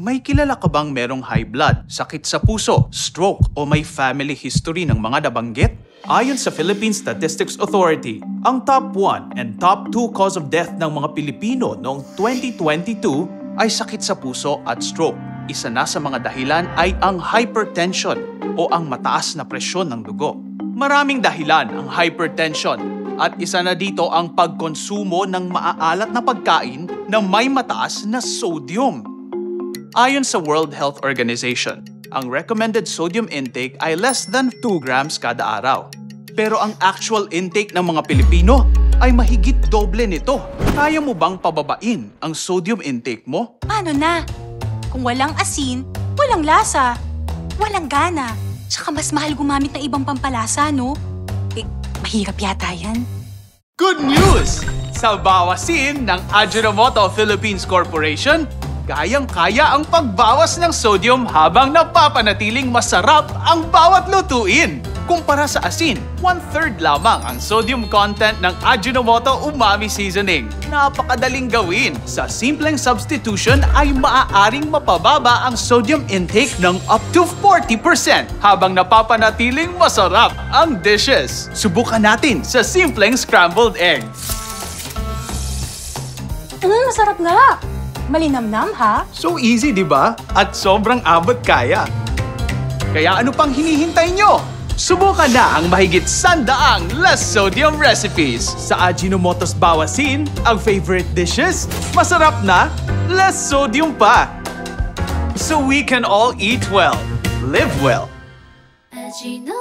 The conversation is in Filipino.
May kilala ka bang merong high blood, sakit sa puso, stroke o may family history ng mga nabanggit? Ayon sa Philippine Statistics Authority, ang top 1 and top 2 cause of death ng mga Pilipino noong 2022 ay sakit sa puso at stroke. Isa na sa mga dahilan ay ang hypertension o ang mataas na presyon ng dugo. Maraming dahilan ang hypertension at isa na dito ang pagkonsumo ng maaalat na pagkain na may mataas na sodium. Ayon sa World Health Organization, ang recommended sodium intake ay less than 2 grams kada araw. Pero ang actual intake ng mga Pilipino ay mahigit doble nito. Kaya mo bang pababain ang sodium intake mo? Paano na? Kung walang asin, walang lasa, walang gana. Tsaka mas mahal gumamit ng ibang pampalasa, no? Eh, mahirap yata yan. Good news! Sa bawasin ng Ajinomoto Philippines Corporation, kayang-kaya ang pagbawas ng sodium habang napapanatiling masarap ang bawat lutuin. Kumpara sa asin, 1/3 lamang ang sodium content ng Ajinomoto Umami Seasoning. Napakadaling gawin. Sa simpleng substitution ay maaaring mapababa ang sodium intake ng up to 40% habang napapanatiling masarap ang dishes. Subukan natin sa simpleng scrambled egg. Masarap nga! Malinamnam, ha? So easy, di ba? At sobrang abot kaya. Kaya ano pang hinihintay nyo? Subukan na ang mahigit 100 less sodium recipes. Sa Ajinomoto's bawasin, ang favorite dishes, masarap na, less sodium pa. So we can all eat well, live well. Ajinomoto.